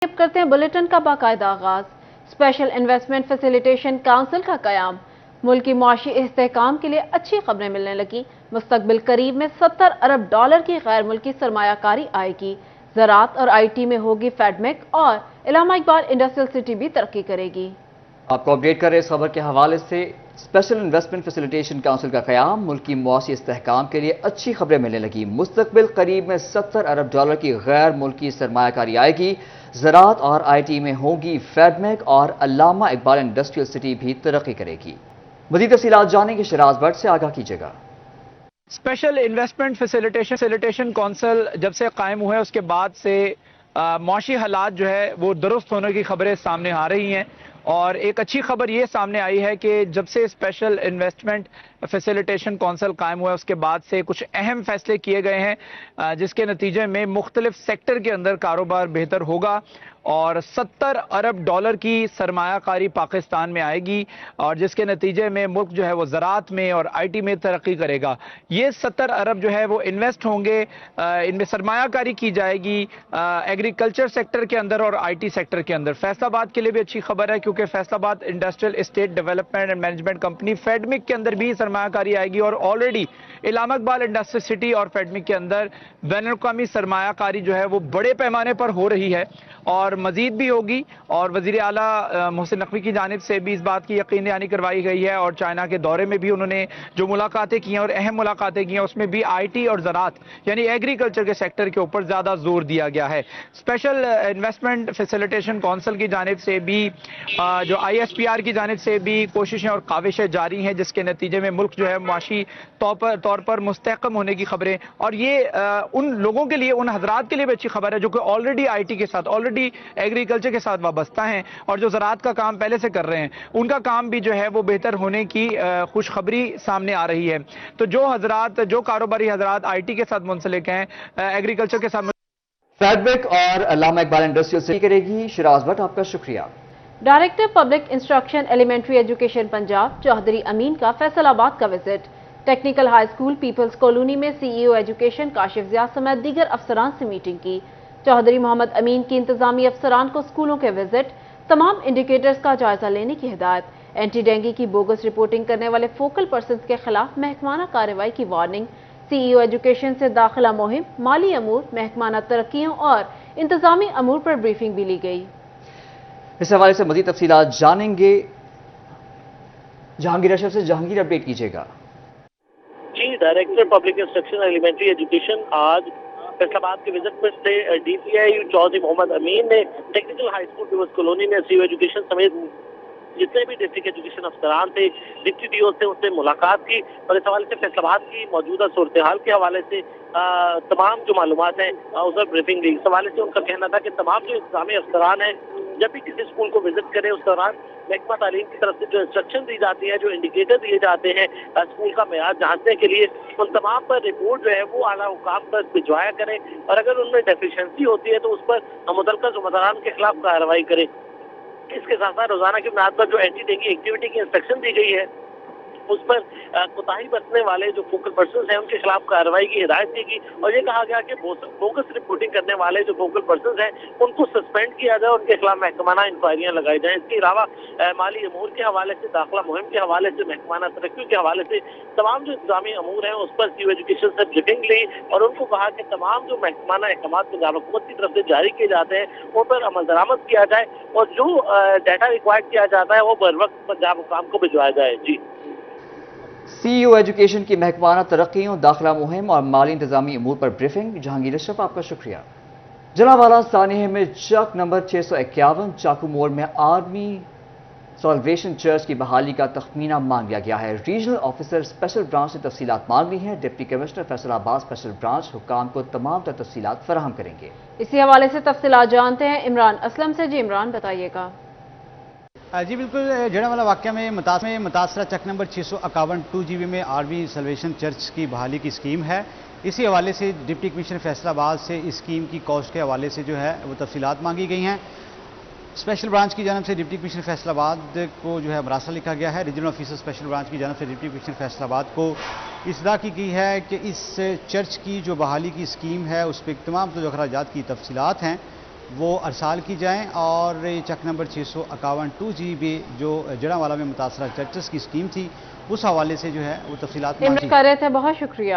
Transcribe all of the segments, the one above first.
करते हैं बुलेटिन का बाकायदा आगाज। स्पेशल इन्वेस्टमेंट फैसिलिटेशन काउंसिल का कयाम। मुल्की मुआशी इस्तेहकाम के लिए अच्छी खबरें मिलने लगी। मुस्तकबिल करीब में $70 अरब की गैर मुल्की सरमायाकारी आएगी। ज़राअत और IT में होगी फेडमेक और इलामा इकबाल इंडस्ट्रियल सिटी भी तरक्की करेगी। आपको अपडेट कर रहे इस खबर के हवाले से स्पेशल इन्वेस्टमेंट फैसिलिटेशन काउंसिल का क़याम। मुल्की मुआशी इस्तेहकाम के लिए अच्छी खबरें मिलने लगी। मुस्तकबिल करीब में $70 अरब की गैर मुल्की सरमायाकारी आएगी। ज़राअत और IT में होगी फेडमेक और अल्लामा इकबाल इंडस्ट्रियल सिटी भी तरक्की करेगी। मज़ीद तफ़सीलात जानेंगे शिराज भट्ट से, आगाह कीजिएगा। स्पेशल इन्वेस्टमेंट फैसिलिटेशन काउंसिल जब से कायम हुआ है उसके बाद से मुआशी हालात जो है वो दुरुस्त होने की खबरें सामने आ रही हैं। और एक अच्छी खबर ये सामने आई है कि जब से स्पेशल इन्वेस्टमेंट फैसिलिटेशन काउंसिल कायम हुआ है उसके बाद से कुछ अहम फैसले किए गए हैं, जिसके नतीजे में मुख्तलिफ सेक्टर के अंदर कारोबार बेहतर होगा और $70 अरब की सरमायाकारी पाकिस्तान में आएगी और जिसके नतीजे में मुल्क जो है वो ज़राअत में और IT में तरक्की करेगा। ये 70 अरब जो है वो इन्वेस्ट होंगे, इनमें सरमायाकारी की जाएगी एग्रीकल्चर सेक्टर के अंदर और IT सेक्टर के अंदर। फैसलाबाद के लिए भी अच्छी खबर है क्योंकि Faisalabad industrial estate development and management company FIEDMC के अंदर भी सरमायाकारी आएगी और already Allama Iqbal industrial city और फेडमिक के अंदर बैनुल-अक़वामी सरमायाकारी जो है वो बड़े पैमाने पर हो रही है और मजीद भी होगी। और वज़ीर आला मोहसिन नकवी की जानिब से भी इस बात की यकीन दहानी करवाई गई है और चाइना के दौरे में भी उन्होंने जो मुलाकातें की हैं और अहम मुलाकातें की हैं उसमें भी IT और ज़राअत यानी एग्रीकल्चर के सेक्टर के ऊपर ज़्यादा जोर दिया गया है। स्पेशल इन्वेस्टमेंट फैसिलिटेशन काउंसिल की जानिब से भी जो ISPR की जानिब से भी कोशिशें और काविशें जारी हैं, जिसके नतीजे में मुल्क जो है मुआशी तौर पर मुस्तहकम होने की खबरें। और ये उन लोगों के लिए, उन हजरात के लिए भी अच्छी खबर है जो कि ऑलरेडी IT के साथ, ऑलरेडी एग्रीकल्चर के साथ वाबस्ता हैं और जो ज़राअत का काम पहले से कर रहे हैं, उनका काम भी जो है वो बेहतर होने की खुशखबरी सामने आ रही है। तो जो हजरात, जो कारोबारी हजरात IT के साथ मुंसलिक हैं, एग्रीकल्चर के साथ फेडमेक और अल्लामा इकबाल इंडस्ट्रियल सिटी करेगी। शिराज भट्ट, आपका शुक्रिया। Director public instruction elementary education Punjab Chaudhry Amin का फैसलाबाद का visit. Technical high school peoples colony में CEO एजुकेशन काशिफ ज़िया समेत दीगर अफसरान से मीटिंग की। चौधरी मोहम्मद अमीन की इंतजामी अफसरान को स्कूलों के विजिट, तमाम इंडिकेटर्स का जायजा लेने की हिदायत। एंटी डेंगी की बोगस रिपोर्टिंग करने वाले फोकल पर्सन्स के खिलाफ महकमाना कार्रवाई की वार्निंग। CEO एजुकेशन से दाखिला मुहिम, माली अमूर, महकमाना तरक्कियों और इंतजामी अमूर पर ब्रीफिंग भी ली गई। इस हवाले से मज़ीद तफसीलात जानेंगे जहांगीर अशरफ से। जहांगीर, अपडेट कीजिएगा। जी, director public instruction elementary education आज फैसलाबाद के विजिट पर थे। DCI चौधरी मोहम्मद अमीन ने technical high school peoples colony में CEO एजुकेशन समेत जितने भी डिस्ट्रिक्ट एजुकेशन अफसरान थे, डिप्टी DO से उनसे मुलाकात की और इस हवाले से फैसलाबाद की मौजूदा सूरत हाल के हवाले से तमाम जो मालूमात हैं उस पर ब्रीफिंग दी। इस हवाले से उनका कहना था कि तमाम जो इंतजामी अफसरान हैं जब भी किसी स्कूल को विजिट करें उस दौरान महकमा तालीम की तरफ से जो इंस्ट्रक्शन दी जाती है, जो इंडिकेटर दिए जाते हैं स्कूल का मेयार जांचने के लिए, उन तमाम पर रिपोर्ट जो है वो आला हुकाम पर भिजवाया करें और अगर उनमें डेफिशिएंसी होती है तो उस पर मुतल्लिका ज़िम्मेदारान के खिलाफ कार्रवाई करें। इसके साथ साथ रोजाना की बुनियाद पर जो एंटी डेंगी एक्टिविटी की इंस्ट्रक्शन दी गई है उस पर कोताही बरतने वाले जो फोकल पर्सन्स हैं उनके खिलाफ कार्रवाई की हिदायत दी गई और ये कहा गया कि बोगस रिपोर्टिंग करने वाले जो फोकल पर्सन्स हैं उनको सस्पेंड किया जाए, उनके खिलाफ महकमाना इंक्वायरियां लगाई जाएं। इसके अलावा माली अमूर के हवाले से, दाखिला मुहिम के हवाले से, महकमाना तरक्की के हवाले से तमाम जो इंतजामी अमूर हैं उस पर CEO एजुकेशन से ब्रीफिंग ली और उनको कहा कि तमाम जो महकमाना अहकाम पंजाब हुकूमत की तरफ से जारी किए जाते हैं उन पर अमल दरामद किया जाए और जो डाटा रिक्वायर्ड किया जाता है वो बर वक्त पंजाब हुकाम को भिजवाया जाए। जी, CEO एजुकेशन की महकमाना तरक्कियों, दाखिला मुहिम और माली इंतजामी अमूर पर ब्रीफिंग। जहांगीर अशरफ, आपका शुक्रिया। जलावाला सानिया में चक नंबर 651 चाकू मोड़ में आर्मी सॉल्वेशन चर्च की बहाली का तखमीना मांग लिया गया है। रीजनल ऑफिसर स्पेशल ब्रांच ने तफसीलात मांग ली हैं। Deputy commissioner Faisalabad special branch हुकाम को तमाम तफसीलात फराहम करेंगे। इसी हवाले से तफसीलात जानते हैं इमरान असलम से। जी इमरान, बताइएगा। जी बिल्कुल, जड़ा वाला वाक़या में मुतासरा चक नंबर 651 2GB में आर्मी सल्वेशन चर्च की बहाली की स्कीम है। इसी हवाले से डिप्टी कमिश्नर फैसलाबाद से इस स्कीम की कॉस्ट के हवाले से जो है वो तफसीलात मांगी गई हैं। स्पेशल ब्रांच की जानब से डिप्टी कमिश्नर फैसलाबाद को जो है मरासला लिखा गया है। रीजनल ऑफिसर स्पेशल ब्रांच की जानब से डिप्टी कमिश्नर फैसलाबाद को इत्तला की गई है कि इस चर्च की जो बहाली की स्कीम है उस पर तमाम जो अखराजात की तफसीलात हैं وہ ارسال کی جائیں، اور چک نمبر 651-2GB جو جڑاوالا میں متاثرہ چرچز کی اسکیم تھی اس حوالے سے جو ہے وہ تفصیلات کر رہے تھے. بہت شکریہ.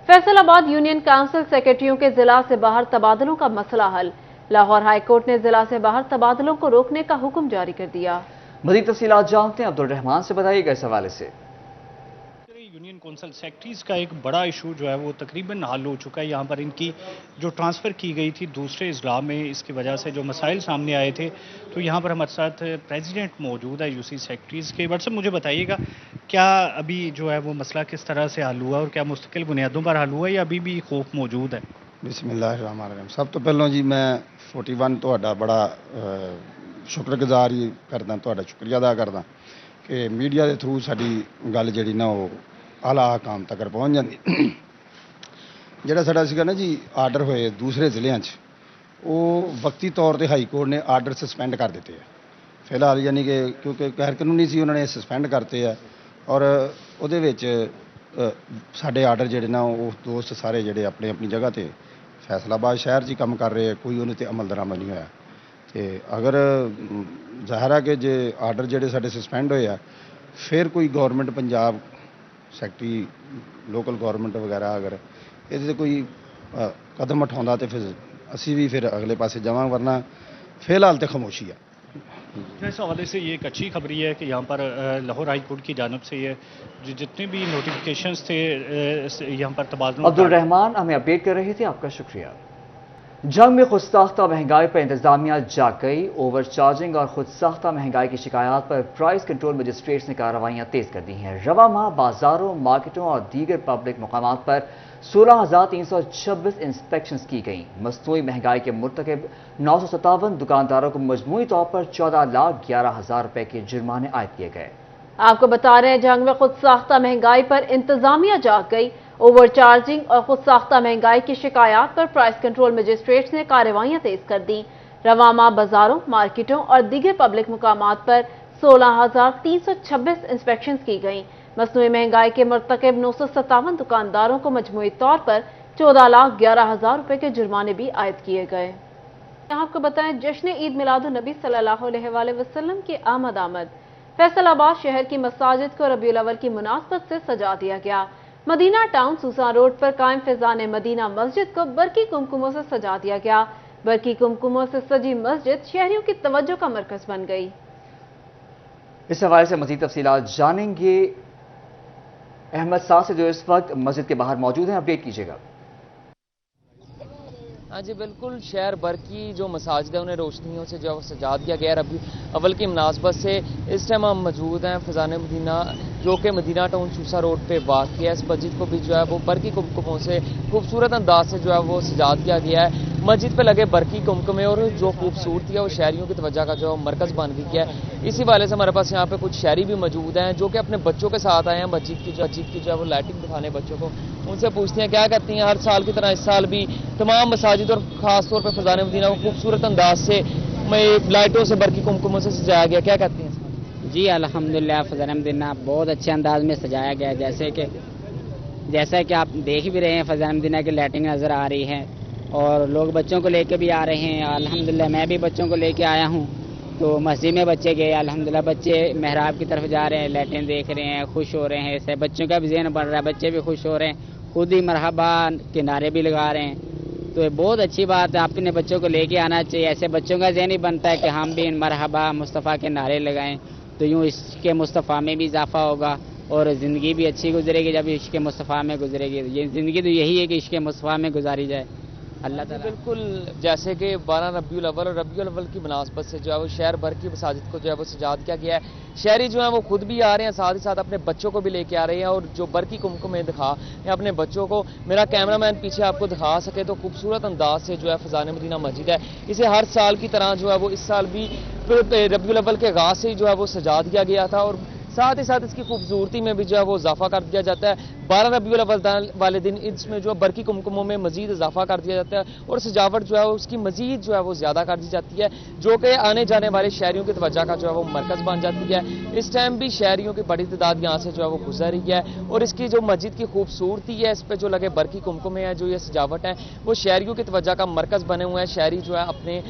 فیصل آباد یونین کونسل سیکرٹریوں کے ضلع سے باہر تبادلوں کا مسئلہ حل. لاہور ہائی کورٹ نے ضلع سے باہر تبادلوں کو روکنے کا حکم جاری کر دیا. مزید تفصیلات جانتے ہیں عبدالرحمان سے. بتائیے گا اس حوالے سے. یونین کونسل سیکرٹریز کا ایک بڑا ایشو جو ہے وہ تقریباً حل ہو چکا ہے. یہاں پر ان کی جو ٹرانسفر کی گئی تھی دوسرے اضلاع میں، اس کی وجہ سے جو مسائل سامنے آئے تھے، تو یہاں پر ہمارے ساتھ پریزیڈنٹ موجود ہے یوسی سیکرٹریز کے. بٹ صاحب مجھے بتائیے گا کیا ابھی جو ہے وہ مسئلہ کس طرح سے حل ہوا اور کیا مستقل بنیادوں پر حل ہوا یا ابھی بھی خوف موجود ہے؟ بسم اللہ الرحمن الرحیم. سب تو پہلوں جی میں 41 ਤੁਹਾਡਾ ਬੜਾ ਸ਼ੁਕਰਗੁਜ਼ਾਰ ਹੀ ਕਰਦਾ, ਤੁਹਾਡਾ ਸ਼ੁਕਰੀਆ ਅਦਾ ਕਰਦਾ ਕਿ ਮੀਡੀਆ ਦੇ ਥਰੂ ਸਾਡੀ ਗੱਲ ਜਿਹੜੀ ਨਾ ਉਹ ਆਲਾ ਹਕਾਮ ਤੱਕ ਪਹੁੰਚ ਜਾਂਦੀ. ਜਿਹੜਾ ਸਾਡਾ ਸੀਗਾ ਨਾ ਜੀ ਆਰਡਰ ਹੋਏ ਦੂਸਰੇ ਜ਼ਿਲ੍ਹਿਆਂ 'ਚ, ਉਹ ਵਕਤੀ ਤੌਰ ਤੇ ਹਾਈ ਕੋਰਟ ਨੇ ਆਰਡਰ ਸਸਪੈਂਡ ਕਰ ਦਿੱਤੇ ਆ ਫਿਲਹਾਲ, ਯਾਨੀ ਕਿ ਕਿਉਂਕਿ ਗੈਰ ਕਾਨੂੰਨੀ ਸੀ ਉਹਨਾਂ ਨੇ ਸਸਪੈਂਡ ਕਰਤੇ ਆ. ਔਰ ਉਹਦੇ ਵਿੱਚ ਸਾਡੇ ਆਰਡਰ ਜਿਹੜੇ ਨਾ ਉਹ ਦੋਸਤ ਸਾਰੇ ਜਿਹੜੇ ਆਪਣੀ ਆਪਣੀ ਜਗ੍ਹਾ ਤੇ ਫੈਸਲਾਬਾਦ ਸ਼ਹਿਰ 'ਚ ਹੀ ਕੰਮ ਕਰ ਰਹੇ ਆ, ਕੋਈ ਉਹਦੇ 'ਤੇ ਅਮਲ ਦਰਾਮਦ ਨਹੀਂ ਹੋਇਆ. ਤੇ ਅਗਰ ਜ਼ਾਹਿਰ ਹੈ ਕਿ ਜੇ ਆਰਡਰ ਜਿਹੜੇ ਸਾਡੇ ਸਸਪੈਂਡ ਹੋਏ ਆ, ਫਿਰ ਕੋਈ government Punjab secretary local government ਵਗੈਰਾ ਅਗਰ ਇਹਦੇ 'ਤੇ ਕੋਈ ਕਦਮ ਉਠਾਉਂਦਾ ਤੇ ਫਿਰ ਅਸੀਂ ਵੀ ਫਿਰ ਅਗਲੇ ਪਾਸੇ ਜਾਵਾਂਗੇ, ਵਰਨਾ ਫਿਲਹਾਲ ਤੇ ਖਾਮੋਸ਼ੀ ਆ. اس حوالے سے یہ ایک اچھی خبری ہے کہ یہاں پر لاہور ہائی کورٹ کی جانب سے یہ جتنے بھی نوٹیفیکیشنز تھے یہاں پر تبادلوں. عبدالرحمان ہمیں اپڈیٹ کر رہے تھے، آپ کا شکریہ. جنگ میں خود ساختہ مہنگائی پر انتظامیہ جاگ گئی. اوور چارجنگ اور خود ساختہ مہنگائی کی شکایات پر پرائز کنٹرول مجسٹریٹس نے کارروائیاں تیز کر دی ہیں. رواں ماہ بازاروں، مارکیٹوں اور دیگر پبلک مقامات پر 16,326 انسپیکشنز کی گئیں. مصنوعی مہنگائی کے مرتکب 957 دکانداروں کو مجموعی طور پر 14,11,000 روپے کے جرمانے عائد کیے گئے. آپ کو بتا رہے ہیں جنگ میں خود ساختہ مہنگائی پر انتظامیہ جاگ گئی. اوور چارجنگ اور خود ساختہ مہنگائی کی شکایات پر پرائز کنٹرول مجسٹریٹس نے کارروائیاں تیز کر دیں. رواں ماہ بازاروں، مارکیٹوں اور دیگر پبلک مقامات پر 16,326 انسپیکشنز کی گئیں. مصنوعی مہنگائی کے مرتکب 957 دکانداروں کو مجموعی طور پر 14,11,000 روپے کے جرمانے بھی عائد کیے گئے. آپ کو بتائیں جشن عید میلاد النبی صلی اللہ علیہ وآلہ وسلم کی آمد. فیصل آباد شہر کی مساجد کو ربیع الاول کی مناسبت سے سجا دیا گیا. مدینہ ٹاؤن سوسان روڈ پر قائم فیضان مدینہ مسجد کو برقی کمکموں سے سجا دیا گیا. برقی کمکموں سے سجی مسجد شہریوں کی توجہ کا مرکز بن گئی. اس حوالے سے مزید تفصیلات جانیں گے احمد صاحب سے جو اس وقت مسجد کے باہر موجود ہیں. اپڈیٹ کیجیے گا. ہاں جی بالکل، شہر بھر کی جو مساجد ہیں انہیں روشنیوں سے جو سجا دیا گیا. ربیع اول کی مناسبت سے اس ٹائم ہم موجود ہیں فیضان مدینہ جو کہ مدینہ ٹاؤن سوسا روڈ پہ واقع ہے. اس مسجد کو بھی جو ہے وہ برقی کمکموں سے خوبصورت انداز سے جو ہے وہ سجا دیا گیا ہے. مسجد پہ لگے برقی کمکمے اور جو خوبصورتی ہے وہ شہریوں کی توجہ کا جو مرکز بن گیا ہے. اسی والے سے ہمارے پاس یہاں پہ کچھ شہری بھی موجود ہیں جو کہ اپنے بچوں کے ساتھ آئے ہیں مسجد کی جو ہے وہ لائٹنگ دکھانے بچوں کو. ان سے پوچھتے ہیں کیا کہتی ہیں ہر سال کی طرح اس سال بھی تمام مساجد اور خاص طور پہ فیضان مدینہ کو خوبصورت انداز سے لائٹوں سے برقی کمکموں سے سجایا گیا، کیا کہتی ہیں؟ جی الحمدللہ فیضان مدینہ بہت اچھے انداز میں سجایا گیا ہے. جیسا کہ آپ دیکھ بھی رہے ہیں فیضان مدینہ کی لائٹنگ نظر آ رہی ہے اور لوگ بچوں کو لے کے بھی آ رہے ہیں. الحمدللہ میں بھی بچوں کو لے کے آیا ہوں تو مسجد میں بچے گئے. الحمدللہ بچے محراب کی طرف جا رہے ہیں، لائٹیں دیکھ رہے ہیں، خوش ہو رہے ہیں. اس سے بچوں کا بھی ذہن بڑھ رہا ہے، بچے بھی خوش ہو رہے ہیں، خود ہی مرحبا کے نعرے بھی لگا رہے ہیں. تو یہ بہت اچھی بات ہے، اپنے بچوں کو لے کے آنا چاہیے. ایسے بچوں کا ذہن ہی بنتا ہے کہ ہم بھی مرحبا مصطفیٰ کے نعرے لگائیں تو یوں عشق مصطفیٰ میں بھی اضافہ ہوگا اور زندگی بھی اچھی گزرے گی. جب عشق مصطفیٰ میں گزرے گی یہ زندگی تو یہی ہے کہ عشق مصطفیٰ میں گزاری جائے. اللہ تعالیٰ بالکل جیسے کہ 12 ربیع الاول اور ربیع الاول کی مناسبت سے جو ہے وہ شہر بھر کی مساجد کو جو ہے وہ سجا دیا گیا ہے. شہری جو ہیں وہ خود بھی آ رہے ہیں، ساتھ ہی ساتھ اپنے بچوں کو بھی لے کے آ رہے ہیں اور جو برقی کمکمیں دکھا ہیں اپنے بچوں کو. میرا کیمرہ مین پیچھے آپ کو دکھا سکے تو خوبصورت انداز سے جو ہے فیضان مدینہ مسجد ہے اسے ہر سال کی طرح جو ہے وہ اس سال بھی ربیع الاول کے آغاز سے جو ہے وہ سجا دیا گیا تھا اور ساتھ ہی ساتھ اس کی خوبصورتی میں بھی جو ہے وہ اضافہ کر دیا جاتا ہے. 12 रबीउल अव्वल वाले दिन इसमें जो है बरकी कुमकुमों में मजीद इजाफा कर दिया जाता है और सजावट जो है उसकी मजीद जो है वो ज़्यादा कर दी जाती है, जो कि आने जाने वाले शहरियों की तवज्जो का जो है वो मरकज़ बन जाती है। इस टाइम भी शहरियों की बड़ी तादाद यहाँ से जो है वो गुजर रही है और इसकी जो मस्जिद की खूबसूरती है, इस पर जो लगे बरकी कुमकुमे हैं, जो ये सजावट है, वो शहरियों की तवज्जो का मरकज़ बने हुए हैं। शहरी जो है अपने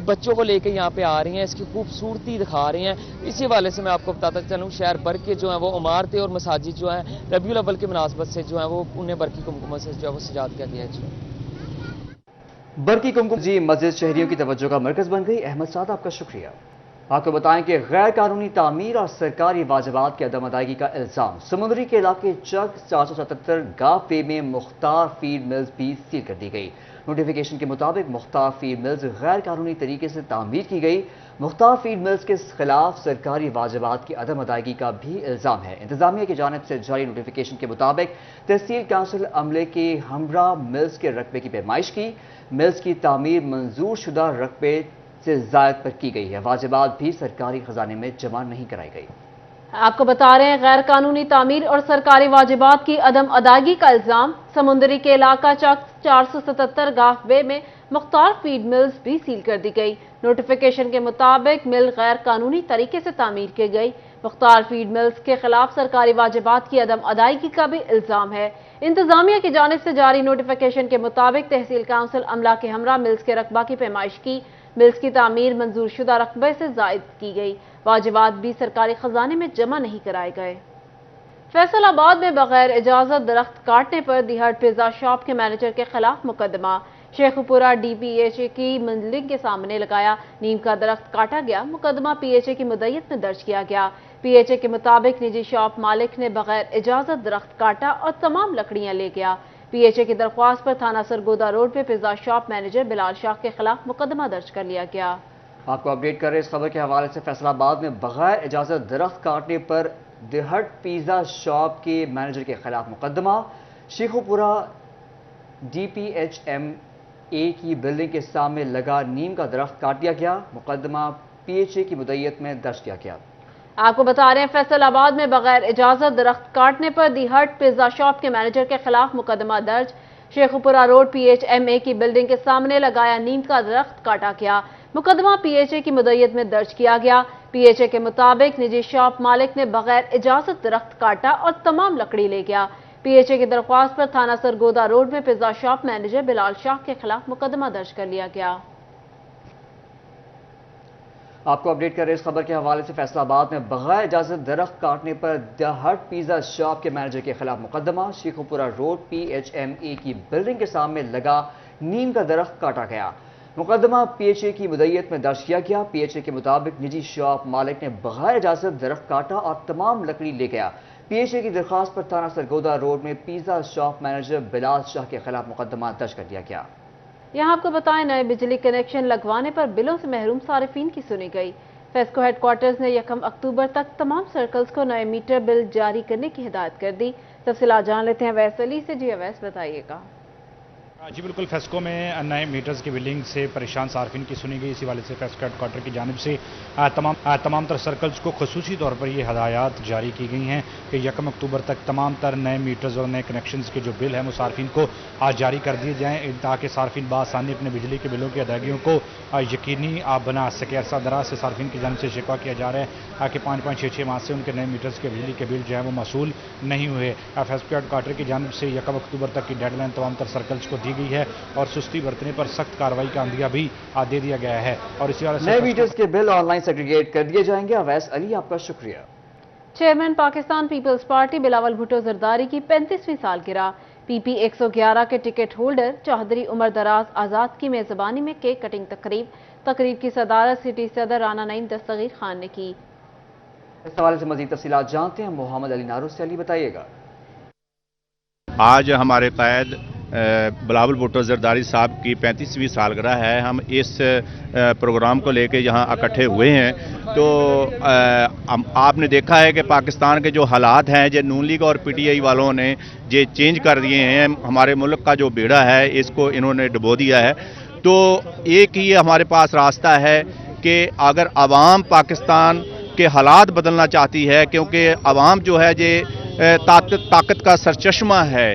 बच्चों को लेकर यहाँ पे आ रही हैं, इसकी खूबसूरती दिखा रही हैं। इसी वाले से मैं आपको बताता चलूँ, शहर भर के जो है वो इमारतें और मसाजिद जो है रबीउल अव्वल की मुनासबत से जो है वो उन्हें बरकी कुमकुम से जो है वो सजाद किया गया है। जी बरकी कुमकुम जी मस्जिद शहरियों की तवज्जो का मरकज बन गई। अहमद साद आपका शुक्रिया। आपको बताएं कि गैर कानूनी तामीर और सरकारी वाजिबात की अदम अदायगी का इल्जाम, समुद्री के इलाके चक 477 गाव पे में मुख्तार फीड मिल्स भी सील कर दी गई। नोटिफिकेशन के मुताबिक मुख्तार फीड मिल्स गैर कानूनी तरीके से तामीर की गई। मुख्तार फीड मिल्स के खिलाफ सरकारी वाजिबात की अदम अदायगी का भी इल्जाम है। इंतजामिया की जानिब से जारी नोटिफिकेशन के मुताबिक तहसील काउंसिल अमले के हमरा मिल्स के रकबे की पैमाइश की। मिल्स की तामीर मंजूर शुदा रकबे से जायद पर की गई है। वाजिबात भी सरकारी खजाने में जमा नहीं कराई गई। आपको बता रहे हैं, गैर कानूनी तामीर और सरकारी वाजिबात की अदम अदायगी का इल्जाम, समुद्री के इलाका चक 477 गाफ बे में मुख्तार फीड मिल्स भी सील कर दी गई। नोटिफिकेशन के मुताबिक मिल गैर कानूनी तरीके से तामीर की गई। मुख्तार फीड मिल्स के खिलाफ सरकारी वाजिबात की अदम अदायगी का भी इल्जाम है। इंतजामिया की जानिब से जारी नोटिफिकेशन के मुताबिक तहसील काउंसिल अमला के हमरा मिल्स के रकबा की पैमाइश की। मिल्स की तामीर मंजूर शुदा रकबे से जायद की गई। वाजिबात भी सरकारी खजाने में जमा नहीं कराए गए। फैसलाबाद में बगैर इजाजत दरख्त काटने पर दी हट पिज्जा शॉप के मैनेजर के खिलाफ मुकदमा। शेखपुरा DPHA की बिल्डिंग के सामने लगाया नीम का दरख्त काटा गया। मुकदमा PHA की मुद्दत में दर्ज किया गया। PHA के मुताबिक निजी शॉप मालिक ने बगैर इजाजत दरख्त काटा और तमाम लकड़ियां ले गया। PHA की दरख्वास्त पर थाना सरगोदा रोड पे pizza shop manager Bilal Shah के खिलाफ मुकदमा दर्ज कर लिया गया। आपको अपडेट कर रहे इस खबर के हवाले से फैसलाबाद में बगैर इजाजत दरख्त काटने पर दी हट पिज्जा शॉप के मैनेजर के खिलाफ मुकदमा। शेखपुरा DPHMA की बिल्डिंग के सामने लगा नीम का दरख्त काट दिया गया। मुकदमा PHA की मुद्दत में दर्ज किया गया। आपको बता रहे हैं, फैसलाबाद में बगैर इजाजत दरख्त काटने पर दी हट पिज्जा शॉप के मैनेजर के खिलाफ मुकदमा दर्ज। शेखपुरा रोड PHMA की बिल्डिंग के सामने लगाया नीम का दरख्त काटा गया। मुकदमा PHA की मुद्दत में दर्ज किया गया। PHA के मुताबिक निजी शॉप मालिक ने बगैर इजाजत दरख्त काटा और तमाम लकड़ी ले गया। PHA की दरख्वास्त पर थाना सरगोदा रोड में pizza shop manager Bilal Shah के खिलाफ मुकदमा दर्ज कर लिया गया। आपको अपडेट कर रहे इस खबर के हवाले से फैसलाबाद में बगैर इजाजत दरख्त काटने पर द हट पिज्जा शॉप के मैनेजर के खिलाफ मुकदमा। शेखपुरा रोड PHMA की बिल्डिंग के सामने लगा नीम का दरख्त काटा गया। मुकदमा PHA की मुद्दत में दर्ज किया गया। PHA के मुताबिक निजी शॉप मालिक ने बगैर इजाजत दरख्त काटा और तमाम लकड़ी ले गया। PHA की दरख्वास्त पर थाना सरगोदा रोड में pizza shop manager Bilal Shah के खिलाफ मुकदमा दर्ज कर दिया गया। यहाँ आपको बताएं, नए बिजली कनेक्शन लगवाने पर बिलों से महरूम सारिफीन की सुनी गई। फेस्को हेडक्वार्टर्स ने 1 अक्टूबर तक तमाम सर्कल्स को नए मीटर बिल जारी करने की हिदायत कर दी। तफसीलात जान लेते हैं अवैस अली से। जी अवैस, बताइएगा। जी बिल्कुल, फेस्को में नए मीटर्स की बिलिंग से परेशान सार्फिन की सुनी गई। इसी वाले से फेस्को हेडक्वार्टर की जानिब से तमाम तर सर्कल्स को खसूसी तौर पर ये हदायत जारी की गई हैं कि 1 अक्टूबर तक तमाम तर नए मीटर्स और नए कनेक्शंस के जो बिल हैं वो सार्फिन को आज जारी कर दिए जाएँ, ताकि सार्फिन बआसानी अपने बिजली के बिलों की अदायगियों को यकीनी बना सके। अरसा दराज से सार्फिन की जानिब से शिकवा किया जा रहा है कि 5-6 माह से उनके नए मीटर्स के बिजली के बिल जो है वो मसूल नहीं हुए। फेस्को हेडक्वार्टर की जानिब से 1 अक्टूबर तक की डेडलाइन तमाम तर सर्कल्स को दी गई है और सुस्ती बरतने पर सख्त कार्रवाई का अंदिया भी दे दिया गया है। और इसी वजह से नए मीटर्स के बिल ऑनलाइन सेग्रीगेट कर दिए जाएंगे। अवैस अली, आपका शुक्रिया। Chairman Pakistan people's party Bilawal Bhutto Zardari की 35वीं सालगिरह। PP 111 के टिकट होल्डर चौधरी उमर दराज आजाद की मेजबानी में केक कटिंग तकरीब की सदारत सिटी सदर राना नईम दस्तगीर खान ने की। इस हवाले से मजीद तफसीलात जानते हैं मोहम्मद अली नारो से। अली, बताइएगा। आज हमारे कैद बिलावल भुट्टो जरदारी साहब की 35वीं सालगिरह है। हम इस प्रोग्राम को लेकर यहाँ इकट्ठे हुए हैं। तो आपने देखा है कि पाकिस्तान के जो हालात हैं, जो नून लीग और PTI वालों ने ये चेंज कर दिए हैं, हमारे मुल्क का जो बेड़ा है इसको इन्होंने डुबो दिया है। तो एक ही हमारे पास रास्ता है कि अगर आवाम पाकिस्तान के हालात बदलना चाहती है, क्योंकि आवाम जो है ये ताकत का सरचश्मा है।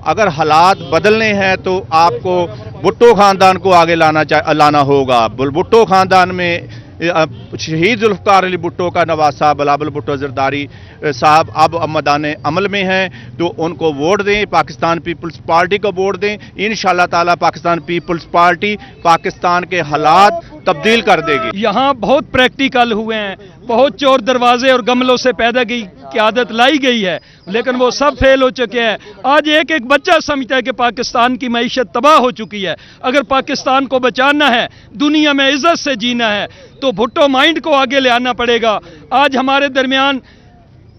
अगर हालात बदलने हैं तो आपको भुट्टो खानदान को आगे लाना होगा। भुट्टो खानदान में शहीद जुल्फ़िकार अली भुट्टो का नवाज साहब बिलावल भुट्टो ज़रदारी साहब अब मैदान अमल में हैं, तो उनको वोट दें, पाकिस्तान पीपल्स पार्टी को वोट दें। इंशाअल्लाह ताला पाकिस्तान पीपल्स पार्टी पाकिस्तान के हालात तब्दील कर देगी। यहाँ बहुत प्रैक्टिकल हुए हैं, बहुत चोर दरवाजे और गमलों से पैदा की आदत लाई गई है, लेकिन वो सब फेल हो चुके हैं। आज एक एक बच्चा समझता है कि पाकिस्तान की मईशत तबाह हो चुकी है। अगर पाकिस्तान को बचाना है, दुनिया में इज्जत से जीना है, तो भुट्टो माइंड को आगे ले आना पड़ेगा। आज हमारे दरमियान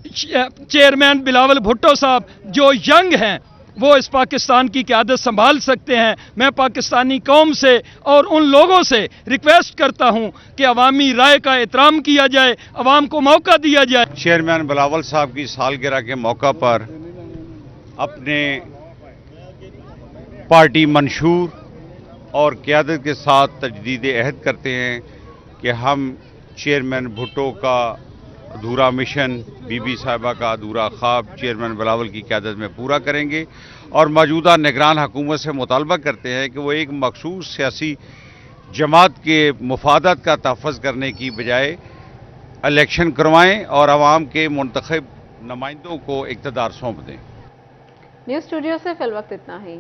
चेयरमैन बिलावल भुट्टो साहब जो यंग हैं, वो इस पाकिस्तान की क़यादत संभाल सकते हैं। मैं पाकिस्तानी कौम से और उन लोगों से रिक्वेस्ट करता हूं कि अवामी राय का एहतराम किया जाए, अवाम को मौका दिया जाए। चेयरमैन बिलावल साहब की सालगिरह के मौका पर अपने पार्टी मंशूर और क़यादत के साथ तजदीद अहद करते हैं कि हम चेयरमैन भुट्टो का अधूरा मिशन, बीबी साहिबा का अधूरा ख्वाब चेयरमैन बिलावल की क़यादत में पूरा करेंगे और मौजूदा निगरान हुकूमत से मुतालबा करते हैं कि वो एक मखसूस सियासी जमात के मुफादात का तहफ़्फ़ुज़ करने की बजाय इलेक्शन करवाएं और आवाम के मुंतखब नुमाइंदों को इक़्तिदार सौंप दें। न्यूज़ स्टूडियो से फिल वक्त इतना ही।